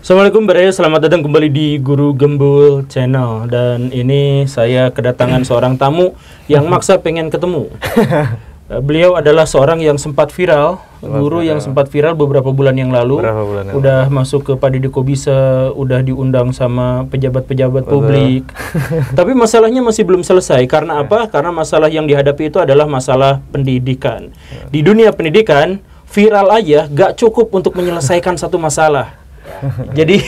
Assalamualaikum Baraya, selamat datang kembali di Guru Gembul Channel. Dan ini saya kedatangan seorang tamu yang maksa pengen ketemu. Beliau adalah seorang yang sempat viral, guru yang sempat viral beberapa bulan yang lalu. Udah masuk ke Padidi Kobisa, udah diundang sama pejabat-pejabat publik. Tapi masalahnya masih belum selesai. Karena apa? Karena masalah yang dihadapi itu adalah masalah pendidikan. Di dunia pendidikan, viral aja gak cukup untuk menyelesaikan satu masalah. Jadi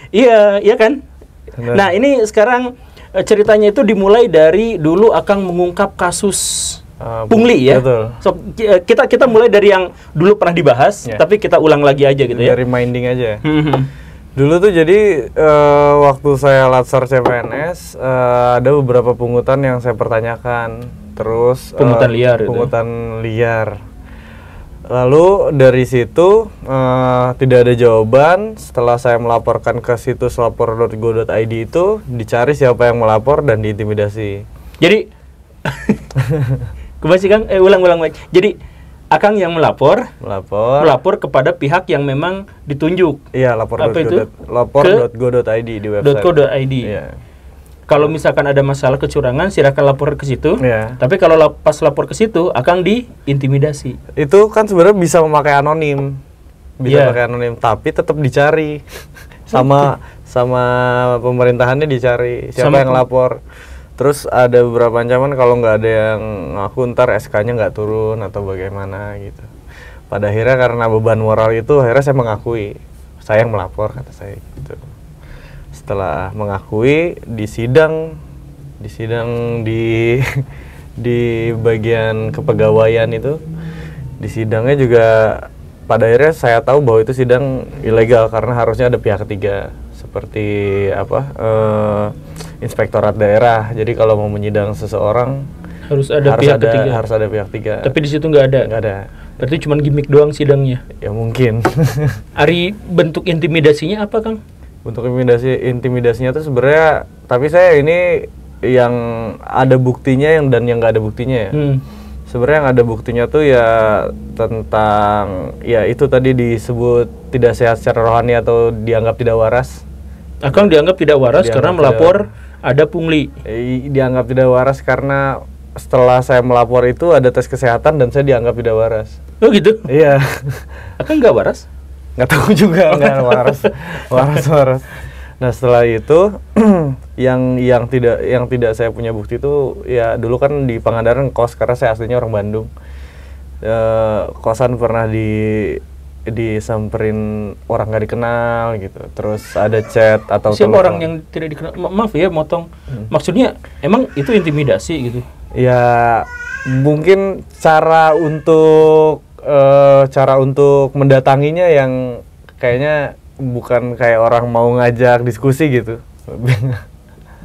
iya kan. Benar. Nah ini sekarang ceritanya itu dimulai dari dulu Akang mengungkap kasus pungli ya. Betul. So, kita mulai dari yang dulu pernah dibahas, tapi kita ulang lagi aja gitu ya. Dari minding aja. Dulu tuh jadi waktu saya latsar CPNS ada beberapa pungutan yang saya pertanyakan. Terus Pungutan liar itu. Pungutan liar. Lalu dari situ tidak ada jawaban. Setelah saya melaporkan ke situs lapor.go.id itu, dicari siapa yang melapor dan diintimidasi. Jadi kembali Kang, ulang. Jadi Akang yang melapor kepada pihak yang memang ditunjuk. Iya, lapor.go.id di website. .go.id. Iya. Kalau misalkan ada masalah kecurangan, silakan lapor ke situ. Iya. Tapi kalau pas lapor ke situ, Akang diintimidasi. Itu kan sebenarnya bisa memakai anonim, Iya. pakai anonim, tapi tetap dicari sama pemerintahannya dicari siapa Sama yang lapor. Terus ada beberapa ancaman kalau nggak ada yang ngaku ntar SK-nya nggak turun atau bagaimana gitu. Pada akhirnya karena beban moral itu akhirnya saya mengakui saya yang melapor, kata saya gitu. Setelah mengakui di sidang di bagian kepegawaian itu, di sidangnya juga pada akhirnya saya tahu bahwa itu sidang ilegal karena harusnya ada pihak ketiga seperti inspektorat daerah. Jadi kalau mau menyidang seseorang Harus ada pihak ketiga. Harus ada pihak ketiga. Tapi di situ nggak ada. Nggak ada. Berarti cuma gimmick doang sidangnya. Ya mungkin. Ari bentuk intimidasinya apa, Kang? Untuk intimidasinya tuh sebenarnya, tapi saya ini yang ada buktinya dan yang nggak ada buktinya ya. Sebenarnya yang ada buktinya tuh ya tentang ya itu tadi disebut tidak sehat secara rohani atau dianggap tidak waras. Akang dianggap tidak waras karena melapor ada pungli. Dianggap tidak waras karena setelah saya melapor itu ada tes kesehatan dan saya dianggap tidak waras. Oh gitu? Iya. Akang nggak waras? Nggak tahu juga, nggak waras. Nah setelah itu yang tidak saya punya bukti itu ya dulu kan di Pangandaran kos karena saya aslinya orang Bandung. Kosan pernah disamperin orang nggak dikenal gitu. Terus ada chat atau siapa orang yang tidak dikenal? Maaf ya motong. Maksudnya emang itu intimidasi gitu? Ya mungkin cara untuk mendatanginya yang kayaknya bukan kayak orang mau ngajak diskusi gitu.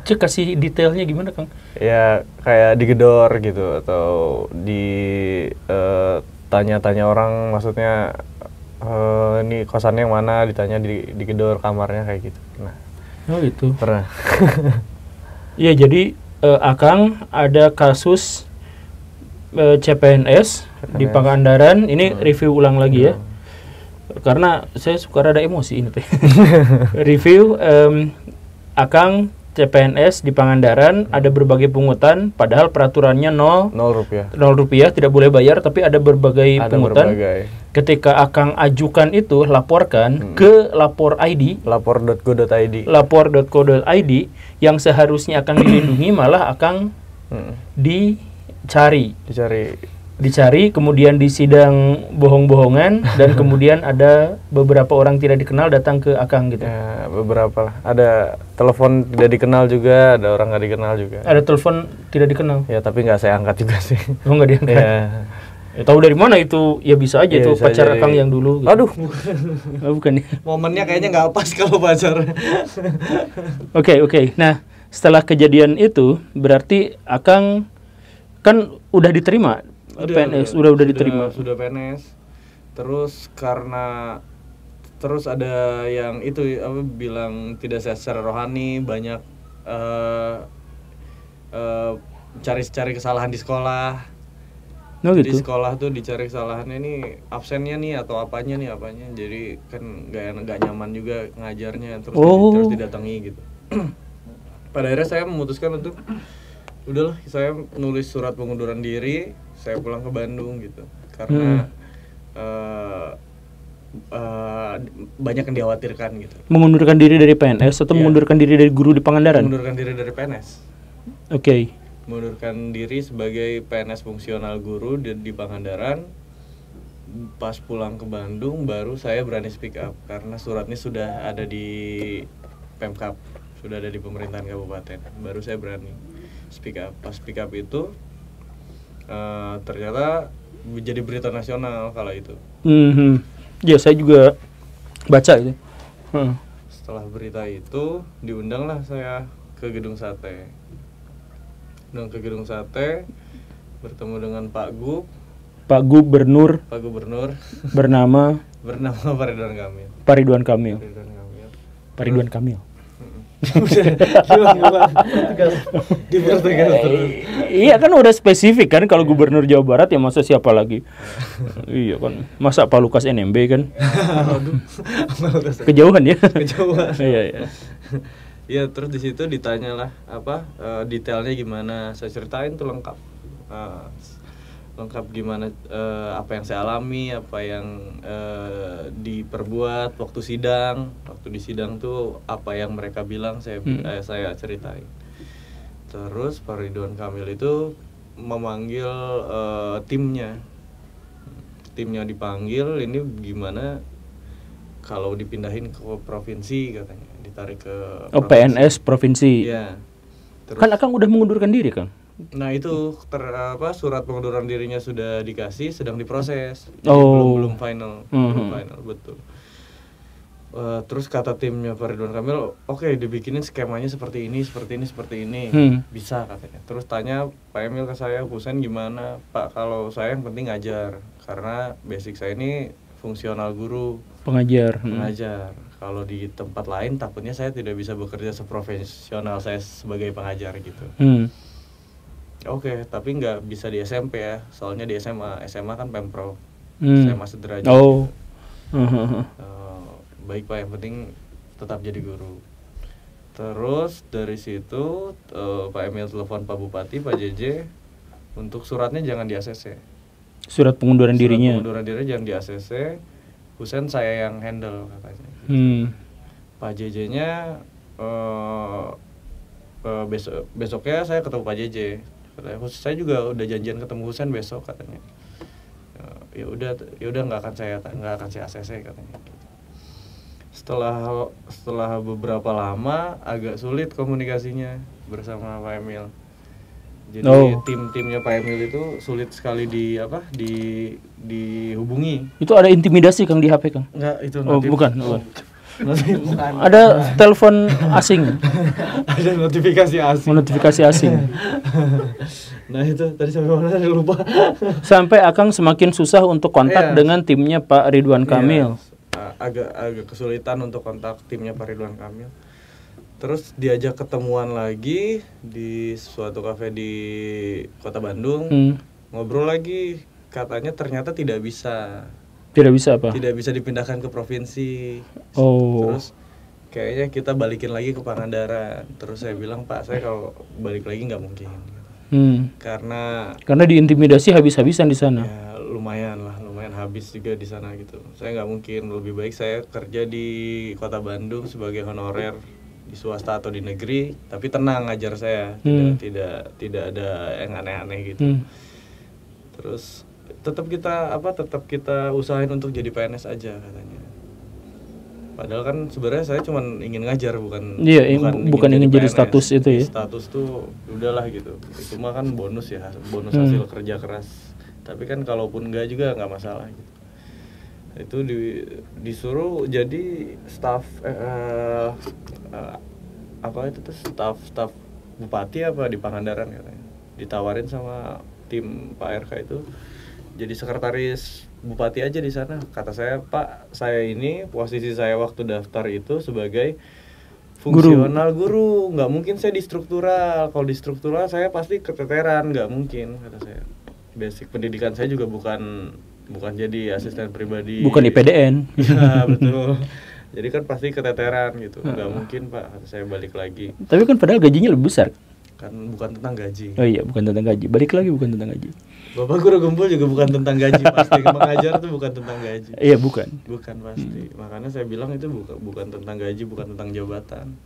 Cek kasih detailnya gimana, Kang? Ya kayak digedor gitu atau tanya-tanya orang, maksudnya ini kosannya yang mana, ditanya digedor kamarnya kayak gitu. Nah. Oh gitu. Pernah. Iya, jadi Akang ada kasus CPNS di Pangandaran. Ini review ulang lagi ya. Karena saya suka rada emosi ini teh. Review Akang CPNS di Pangandaran ada berbagai pungutan padahal peraturannya 0 rupiah tidak boleh bayar, tapi ada berbagai pungutan. Ketika Akang ajukan itu laporkan ke lapor.go.id yang seharusnya akan dilindungi, malah Akang dicari, kemudian disidang bohong-bohongan dan kemudian ada beberapa orang tidak dikenal datang ke Akang gitu. Ya, beberapa lah. Ada telepon tidak dikenal juga, ada orang nggak dikenal juga. Ada telepon tidak dikenal. Ya, tapi nggak saya angkat juga sih. Oh, nggak diangkat. Ya, tahu dari mana itu? Ya bisa aja itu pacar Akang yang dulu. Gitu. Aduh, bukan ya. momennya kayaknya nggak pas kalau pacar. Oke. Nah, setelah kejadian itu berarti Akang kan udah diterima. PNS udah diterima. Sudah PNS. Terus ada yang itu bilang tidak sehat secara rohani, banyak cari kesalahan di sekolah. Oh Jadi gitu. sekolah tuh dicari kesalahannya nih, absennya nih atau apanya. Jadi kan nggak nyaman juga ngajarnya, terus terus Oh. didatangi gitu. Pada akhirnya saya memutuskan untuk udahlah, saya nulis surat pengunduran diri, saya pulang ke Bandung gitu. Karena banyak yang dikhawatirkan gitu. Mengundurkan diri dari PNS atau Iya. mengundurkan diri dari guru di Pangandaran? Mengundurkan diri dari PNS. Oke. Mengundurkan diri sebagai PNS fungsional guru di Pangandaran. Pas pulang ke Bandung baru saya berani speak up karena suratnya sudah ada di Pemkab, sudah ada di pemerintahan kabupaten. Baru saya berani speak up. Pas speak up itu ternyata menjadi berita nasional kala itu. Ya saya juga baca itu. Setelah berita itu diundanglah saya ke Gedung Sate. Ke Gedung Sate bertemu dengan Pak Gubernur bernama Pak Ridwan Kamil. Ridwan Kamil. Pak Ridwan Kamil. Dipertegas terus. Iya kan udah spesifik kan, kalau Gubernur Jawa Barat ya masa siapa lagi? Iya kan, masa Pak Lukas NMB kan? Kejauhan ya. Kejauhan. Iya. Ya terus di situ ditanyalah detailnya gimana, saya ceritain tuh lengkap gimana apa yang saya alami, apa yang diperbuat waktu sidang. Waktu di sidang tuh apa yang mereka bilang saya ceritain. Terus Pak Ridwan Kamil itu memanggil timnya dipanggil, ini gimana kalau dipindahin ke provinsi katanya, ditarik ke PNS provinsi. Iya. Terus, kan Akang udah mengundurkan diri kan? Nah itu surat pengunduran dirinya sudah dikasih, sedang diproses. Belum final. Belum final, betul. Terus kata timnya Pak Ridwan Kamil, oke, dibikinin skemanya seperti ini. Bisa katanya. Terus tanya Pak Emil ke saya, Husein gimana Pak, kalau saya yang penting ngajar, karena basic saya ini fungsional guru, pengajar. Kalau di tempat lain takutnya saya tidak bisa bekerja seprofesional saya sebagai pengajar gitu. Oke, tapi nggak bisa di SMP ya, soalnya di SMA kan Pemprov, SMA sederajat. Baik Pak, yang penting tetap jadi guru. Terus dari situ Pak Emil telepon Pak Bupati, Pak JJ, untuk suratnya jangan di ACC. Surat pengunduran dirinya Jangan di ACC. Husein saya yang handle katanya. Pak JJ-nya besoknya saya ketemu Pak JJ. Katanya, saya juga udah janjian ketemu Husein besok katanya. Ya udah nggak akan saya ACC katanya. Setelah beberapa lama agak sulit komunikasinya bersama Pak Emil. Jadi tim-timnya Pak Emil itu sulit sekali dihubungi. Itu ada intimidasi Kang di HP Kang? Enggak, itu bukan. Ada telepon asing. Ada notifikasi asing. Nah itu tadi sampai mana lupa. Sampai Akang semakin susah untuk kontak dengan timnya Pak Ridwan Kamil. Agak kesulitan untuk kontak timnya Pak Ridwan Kamil. Terus diajak ketemuan lagi di suatu kafe di Kota Bandung. Ngobrol lagi, katanya ternyata tidak bisa. Tidak bisa apa? Tidak bisa dipindahkan ke provinsi. Terus kayaknya kita balikin lagi ke Pangandaran. Terus saya bilang, Pak, saya kalau balik lagi nggak mungkin. Karena diintimidasi habis-habisan di sana. Ya, lumayan habis juga di sana gitu. Saya nggak mungkin, lebih baik saya kerja di Kota Bandung sebagai honorer di swasta atau di negeri, tapi tenang ngajar saya, tidak ada yang aneh-aneh gitu. Terus tetap kita usahain untuk jadi PNS aja katanya. Padahal kan sebenarnya saya cuma ingin ngajar, bukan ingin jadi status itu ya. Status tuh udahlah gitu. Itu mah kan bonus ya, bonus hasil kerja keras. Tapi kan kalaupun enggak juga nggak masalah gitu. Itu disuruh jadi staf staf bupati apa di Pangandaran katanya. Ditawarin sama tim Pak RK itu jadi sekretaris bupati aja di sana. Kata saya, Pak, saya ini posisi saya waktu daftar itu sebagai fungsional guru, nggak mungkin saya di struktural. Kalau di struktural saya pasti keteteran, nggak mungkin, kata saya. basic pendidikan saya juga bukan jadi asisten pribadi. Bukan IPDN. Ya, betul. Jadi kan pasti keteteran gitu. Nggak mungkin Pak, saya balik lagi. Tapi kan padahal gajinya lebih besar. Kan bukan tentang gaji. Oh iya, bukan tentang gaji. Balik lagi bukan tentang gaji. Bapak guru gembul juga bukan tentang gaji pasti. Mengajar tuh bukan tentang gaji. Iya, bukan. Bukan pasti. Makanya saya bilang itu bukan tentang gaji, bukan tentang jabatan.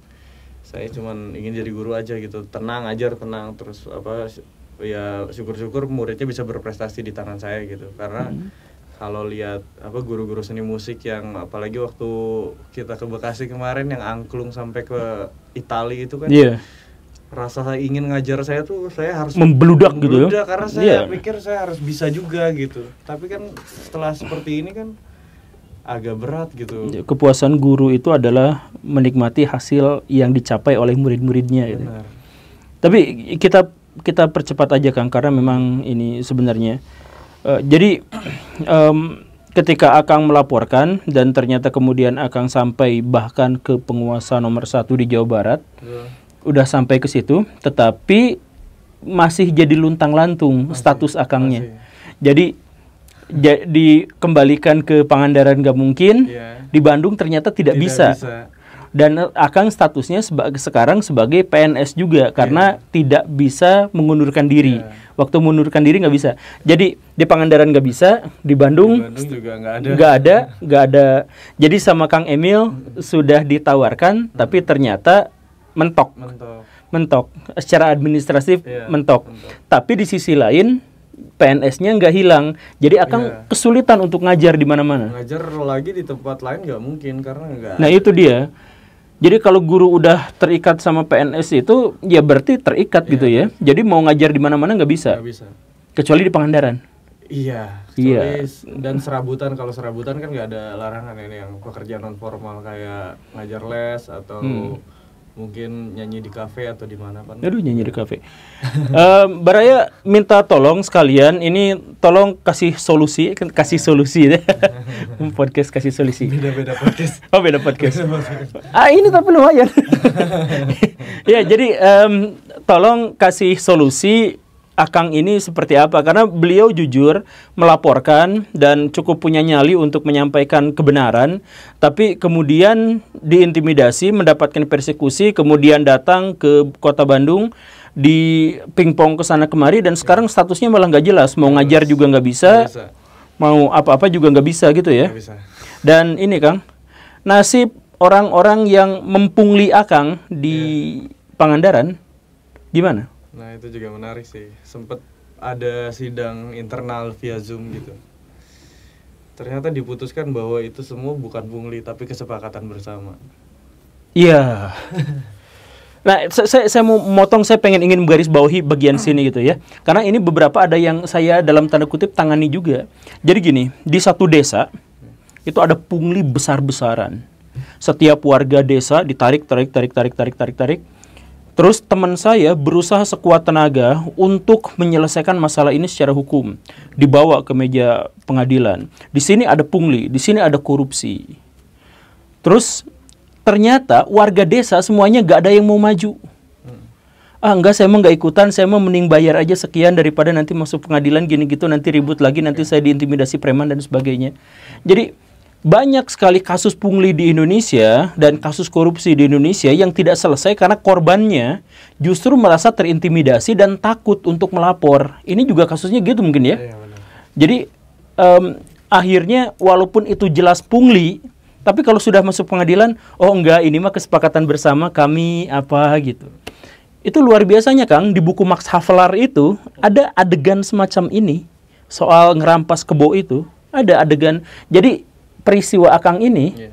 Saya cuman ingin jadi guru aja gitu. Tenang, ajar tenang, terus ya syukur-syukur muridnya bisa berprestasi di tangan saya gitu. Karena kalau lihat guru-guru seni musik yang apalagi waktu kita ke Bekasi kemarin yang angklung sampai ke Itali itu kan. Iya. Rasa ingin ngajar saya tuh saya harus membludak gitu ya. Karena saya pikir saya harus bisa juga gitu. Tapi kan setelah seperti ini kan agak berat gitu. Kepuasan guru itu adalah menikmati hasil yang dicapai oleh murid-muridnya gitu. Benar. Tapi kita percepat aja Kang, karena memang ini sebenarnya jadi ketika Akang melaporkan dan ternyata kemudian Akang sampai bahkan ke penguasa nomor 1 di Jawa Barat. Udah sampai ke situ, tetapi masih jadi luntang-lantung status Akangnya. Jadi dikembalikan ke Pangandaran nggak mungkin, di Bandung ternyata tidak bisa. Dan Akang statusnya sekarang sebagai PNS juga karena tidak bisa mengundurkan diri. Waktu mengundurkan diri nggak bisa. Jadi di Pangandaran nggak bisa, di Bandung juga nggak ada. Jadi sama Kang Emil sudah ditawarkan, tapi ternyata mentok. Secara administratif mentok. Tapi di sisi lain PNS-nya nggak hilang. Jadi Akang kesulitan untuk ngajar di mana-mana. Ngajar lagi di tempat lain nggak mungkin karena nggak. Nah itu dia. Jadi kalau guru udah terikat sama PNS itu, ya berarti terikat gitu ya. Jadi mau ngajar di mana-mana nggak bisa. Nggak bisa. Kecuali di Pangandaran. Iya. Dan serabutan, kalau serabutan kan nggak ada larangan ini yang pekerjaan non formal kayak ngajar les atau mungkin nyanyi di kafe atau di mana Pak? Aduh, nyanyi di kafe. Baraya minta tolong sekalian, ini tolong kasih solusi podcast kasih solusi. Beda podcast. Oh, beda podcast. Ini tapi lumayan. Ya, jadi tolong kasih solusi Akang ini seperti apa, karena beliau jujur melaporkan dan cukup punya nyali untuk menyampaikan kebenaran, tapi kemudian diintimidasi, mendapatkan persekusi, kemudian datang ke kota Bandung, di pingpong ke sana kemari, dan sekarang statusnya malah nggak jelas, mau ngajar juga nggak bisa, mau apa-apa juga nggak bisa gitu ya. Dan ini Kang, nasib orang-orang yang mempungli Akang di Pangandaran gimana? Nah itu juga menarik sih, sempet ada sidang internal via Zoom gitu. Ternyata diputuskan bahwa itu semua bukan pungli tapi kesepakatan bersama. Iya. Nah saya mau motong, saya ingin garis bawahi bagian sini gitu ya. Karena ini beberapa ada yang saya dalam tanda kutip tangani juga. Jadi gini, di satu desa itu ada pungli besar-besaran. Setiap warga desa ditarik. Terus teman saya berusaha sekuat tenaga untuk menyelesaikan masalah ini secara hukum. Dibawa ke meja pengadilan. Di sini ada pungli, di sini ada korupsi. Terus ternyata warga desa semuanya gak ada yang mau maju. Enggak, saya emang gak ikutan, saya emang mending bayar aja sekian daripada nanti masuk pengadilan gini gitu, nanti ribut lagi, nanti saya diintimidasi preman dan sebagainya. Jadi banyak sekali kasus pungli di Indonesia dan kasus korupsi di Indonesia yang tidak selesai karena korbannya justru merasa terintimidasi dan takut untuk melapor. Ini juga kasusnya gitu mungkin ya. Jadi akhirnya walaupun itu jelas pungli, tapi kalau sudah masuk pengadilan, oh enggak, ini mah kesepakatan bersama kami apa gitu. Itu luar biasanya Kang, di buku Max Havelaar itu ada adegan semacam ini soal ngerampas kebo itu, ada adegan. Jadi peristiwa Akang ini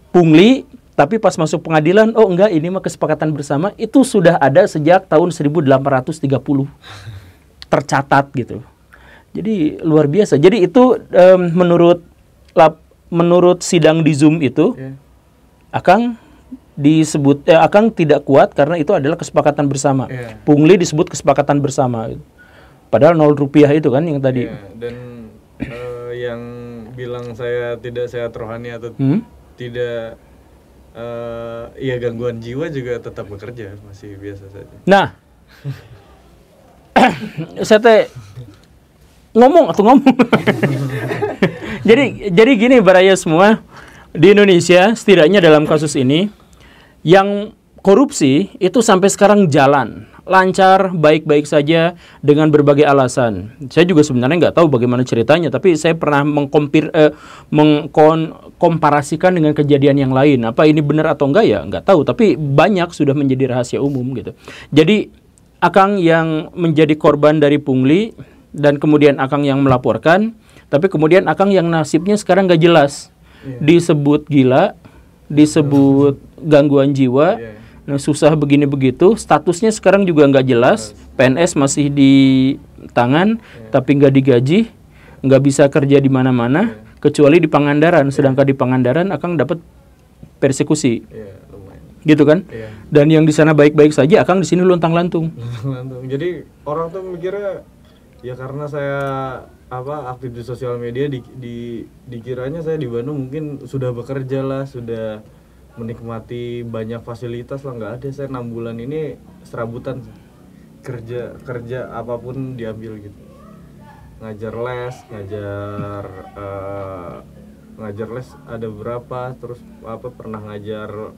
pungli, tapi pas masuk pengadilan, oh enggak, ini mah kesepakatan bersama, itu sudah ada sejak tahun 1830 tercatat gitu. Jadi luar biasa. Jadi itu menurut sidang di Zoom itu, Akang disebut Akang tidak kuat karena itu adalah kesepakatan bersama. Pungli disebut kesepakatan bersama. Padahal 0 rupiah itu kan yang tadi. Dan yang bilang saya tidak sehat rohani atau tidak gangguan jiwa juga tetap bekerja, masih biasa saja. Nah, saya ngomong. Jadi gini Baraya semua, di Indonesia setidaknya dalam kasus ini yang korupsi itu sampai sekarang jalan lancar, baik-baik saja dengan berbagai alasan. Saya juga sebenarnya nggak tahu bagaimana ceritanya, tapi saya pernah mengkomparasikan dengan kejadian yang lain. Apa ini benar atau enggak ya nggak tahu, tapi banyak sudah menjadi rahasia umum gitu. Jadi Akang yang menjadi korban dari pungli dan kemudian Akang yang melaporkan, tapi kemudian Akang yang nasibnya sekarang nggak jelas. Disebut gila, disebut gangguan jiwa. Nah, susah begini begitu, statusnya sekarang juga nggak jelas. PNS masih di tangan, tapi nggak digaji, nggak bisa kerja di mana-mana, kecuali di Pangandaran. Sedangkan di Pangandaran Akang dapat persekusi, gitu kan? Dan yang di sana baik-baik saja, Akang di sini luntang-lantung. Jadi orang tuh mikirnya ya karena saya aktif di sosial media, dikiranya saya di Bandung mungkin sudah bekerja lah, sudah menikmati banyak fasilitas lah. Nggak ada, saya 6 bulan ini serabutan kerja apapun diambil gitu. Ngajar les ada berapa, terus pernah ngajar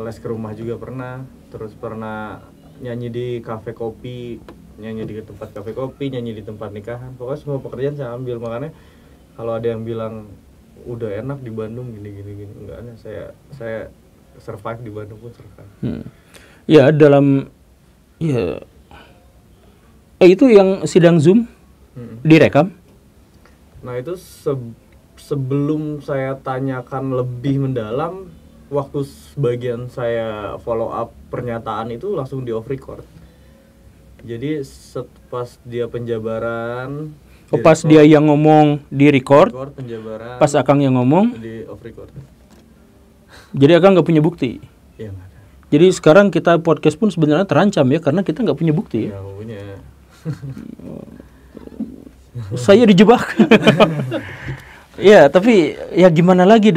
les ke rumah juga pernah, terus pernah nyanyi di kafe kopi, nyanyi di tempat kafe kopi, nyanyi di tempat nikahan. Pokoknya semua pekerjaan saya ambil. Makanya kalau ada yang bilang udah enak di Bandung gini enggak ada, saya survive di Bandung pun survive. Ya dalam itu yang sidang Zoom direkam. Nah itu sebelum saya tanyakan lebih mendalam, waktu sebagian saya follow up pernyataan itu langsung di off record. Jadi pas dia penjabaran, pas dia yang ngomong di record, penjabaran, pas Akang yang ngomong di off record. Jadi Akang nggak punya bukti. Iya, nggak ada. Jadi sekarang kita podcast pun sebenarnya terancam ya, karena kita nggak punya bukti. Ya, punya. Saya dijebak. Ya, tapi ya gimana lagi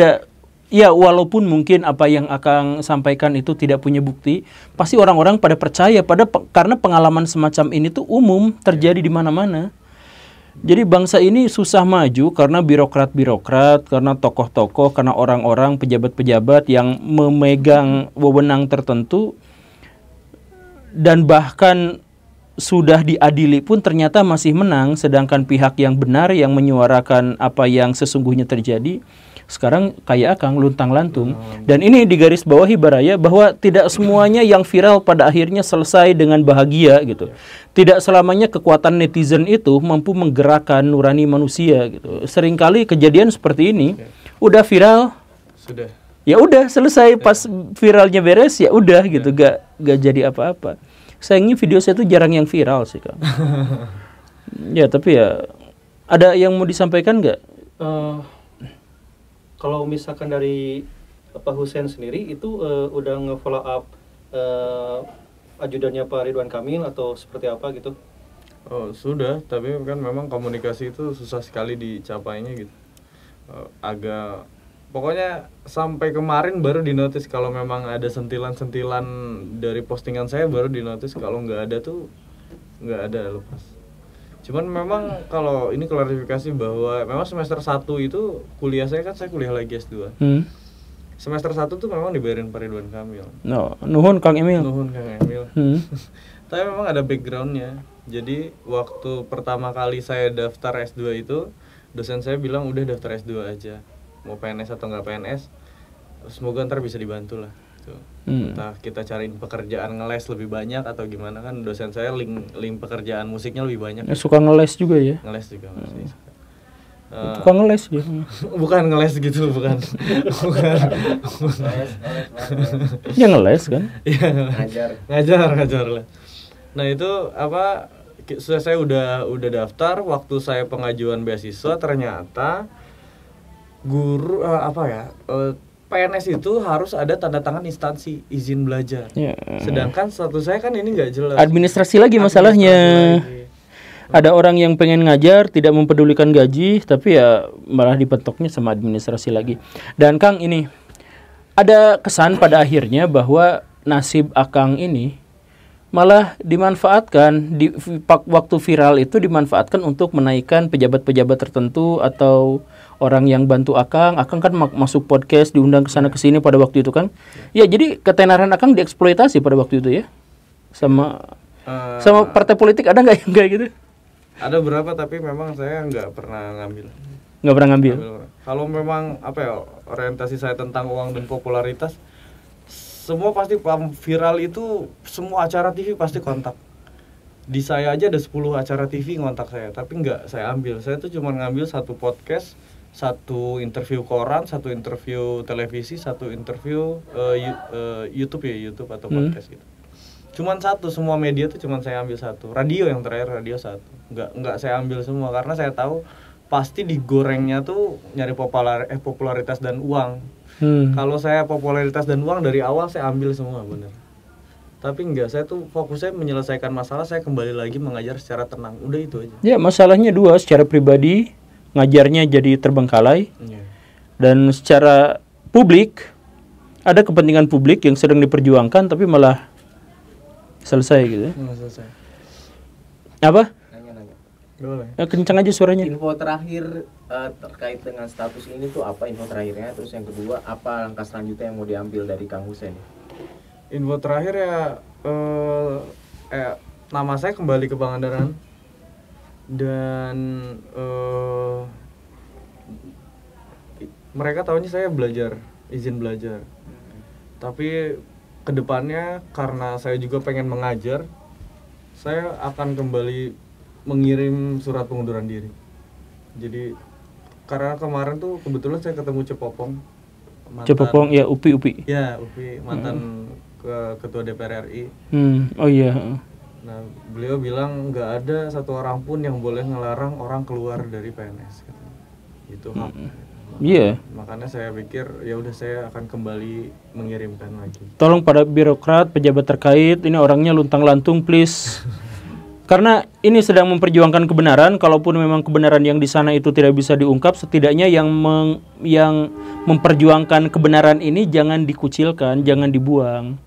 ya walaupun mungkin apa yang Akang sampaikan itu tidak punya bukti, pasti orang-orang pada percaya karena pengalaman semacam ini tuh umum terjadi di mana-mana. Jadi bangsa ini susah maju karena birokrat-birokrat, karena tokoh-tokoh, karena orang-orang, pejabat-pejabat yang memegang wewenang tertentu dan bahkan sudah diadili pun ternyata masih menang, sedangkan pihak yang benar yang menyuarakan apa yang sesungguhnya terjadi sekarang kayak Akang luntang-lantung. Dan ini digarisbawahi Baraya bahwa tidak semuanya yang viral pada akhirnya selesai dengan bahagia gitu. Tidak selamanya kekuatan netizen itu mampu menggerakkan nurani manusia gitu. Seringkali kejadian seperti ini udah viral, sudah. Ya udah selesai, pas viralnya beres ya udah gitu, gak jadi apa-apa. Sayangnya video saya tuh jarang yang viral sih Kang. Ya tapi ya ada yang mau disampaikan nggak? Kalau misalkan dari Pak Hussein sendiri itu udah nge-follow up ajudannya Pak Ridwan Kamil atau seperti apa gitu? Oh sudah, tapi kan memang komunikasi itu susah sekali dicapainya gitu. Pokoknya sampai kemarin baru dinotis kalau memang ada sentilan-sentilan dari postingan saya, baru dinotis. Kalau nggak ada tuh nggak ada, lepas. Cuman memang kalau ini klarifikasi bahwa memang semester 1 itu kuliah saya kuliah lagi S2. Semester 1 tuh memang dibayarin Pak Ridwan Kamil. Nuhun Kang Emil. Tapi memang ada backgroundnya. Jadi waktu pertama kali saya daftar S2 itu, dosen saya bilang udah daftar S2 aja. Mau PNS atau nggak PNS, semoga ntar bisa dibantu lah. Entah kita cariin pekerjaan ngeles lebih banyak atau gimana, kan dosen saya link pekerjaan musiknya lebih banyak. Suka ngeles juga ya? Ngeles juga masih. Suka ngeles dia. Bukan ngeles gitu, bukan. Ya ngeles kan? Ngajar lah. Nah itu saya udah daftar. Waktu saya pengajuan beasiswa ternyata guru PNS itu harus ada tanda tangan instansi izin belajar. Sedangkan status saya kan ini nggak jelas. Administrasi lagi masalahnya. Ada orang yang pengen ngajar tidak mempedulikan gaji, tapi ya malah dipetoknya sama administrasi lagi. Dan Kang, ini ada kesan pada akhirnya bahwa nasib Akang ini malah dimanfaatkan waktu viral itu dimanfaatkan untuk menaikkan pejabat-pejabat tertentu atau orang yang bantu Akang. Akang kan masuk podcast, diundang ke sana ke sini pada waktu itu kan. Ya, jadi ketenaran Akang dieksploitasi pada waktu itu ya. Sama partai politik ada nggak yang kayak gitu? Ada berapa, tapi memang saya nggak pernah ngambil. Nggak pernah ngambil. Kalau memang apa ya, orientasi saya tentang uang dan popularitas, semua pasti viral itu, semua acara TV pasti kontak. Di saya aja ada 10 acara TV ngontak saya, tapi nggak saya ambil. Saya tuh cuma ngambil satu podcast, satu interview koran, satu interview televisi, satu interview YouTube atau podcast gitu. Cuman satu, semua media tuh cuman saya ambil satu. Radio yang terakhir, radio satu. Nggak saya ambil semua karena saya tahu pasti digorengnya tuh nyari popularitas dan uang. Kalau saya popularitas dan uang dari awal saya ambil semua, bener. Tapi enggak, saya tuh fokusnya menyelesaikan masalah, saya kembali lagi mengajar secara tenang. Udah itu aja. Ya, masalahnya dua, secara pribadi ngajarnya jadi terbengkalai. Dan secara publik ada kepentingan publik yang sedang diperjuangkan tapi malah selesai gitu. Selesai. Apa? Nanya. Boleh. Kencang aja suaranya. Info terakhir terkait dengan status ini tuh apa info terakhirnya? Terus yang kedua, apa langkah selanjutnya yang mau diambil dari Kang Hussein? Info terakhir ya, nama saya kembali ke Pangandaran dan mereka tahunya saya izin belajar. Tapi kedepannya karena saya juga pengen mengajar, saya akan kembali mengirim surat pengunduran diri. Jadi karena kemarin tuh kebetulan saya ketemu Cepopong. Cepopong ya, Upi. Ya, Upi mantan ketua DPR RI. Oh iya. Nah, beliau bilang nggak ada satu orang pun yang boleh ngelarang orang keluar dari PNS. Itu hak. Iya. Makanya saya pikir ya udah, saya akan kembali mengirimkan lagi. Tolong pada birokrat, pejabat terkait, ini orangnya luntang-lantung please. Karena ini sedang memperjuangkan kebenaran, kalaupun memang kebenaran yang di sana itu tidak bisa diungkap, setidaknya yang memperjuangkan kebenaran ini jangan dikucilkan, jangan dibuang.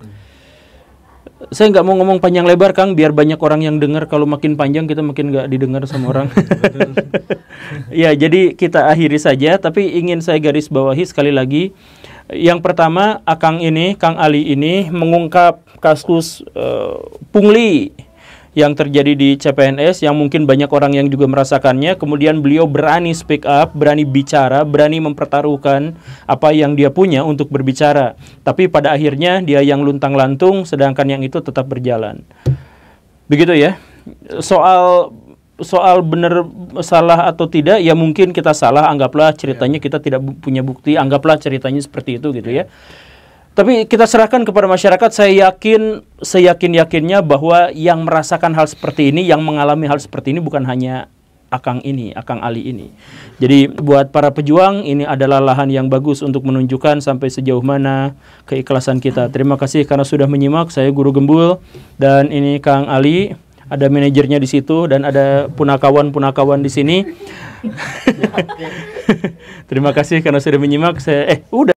Saya nggak mau ngomong panjang lebar, Kang, biar banyak orang yang dengar. Kalau makin panjang kita makin nggak didengar sama orang. Ya, jadi kita akhiri saja. Tapi ingin saya garis bawahi sekali lagi. Yang pertama, Kang Ali ini mengungkap kasus pungli yang terjadi di CPNS, yang mungkin banyak orang yang juga merasakannya. Kemudian beliau berani speak up, berani bicara, berani mempertaruhkan apa yang dia punya untuk berbicara. Tapi pada akhirnya dia yang luntang-lantung, sedangkan yang itu tetap berjalan. Begitu ya. Soal benar salah atau tidak, ya mungkin kita salah, anggaplah ceritanya kita tidak punya bukti, anggaplah ceritanya seperti itu gitu ya. Tapi kita serahkan kepada masyarakat. Saya yakin-yakinnya bahwa yang merasakan hal seperti ini, yang mengalami hal seperti ini bukan hanya Akang Ali ini. Jadi buat para pejuang, ini adalah lahan yang bagus untuk menunjukkan sampai sejauh mana keikhlasan kita. Terima kasih karena sudah menyimak. Saya Guru Gembul dan ini Kang Ali. Ada manajernya di situ dan ada punakawan di sini. Terima kasih karena sudah menyimak. Udah.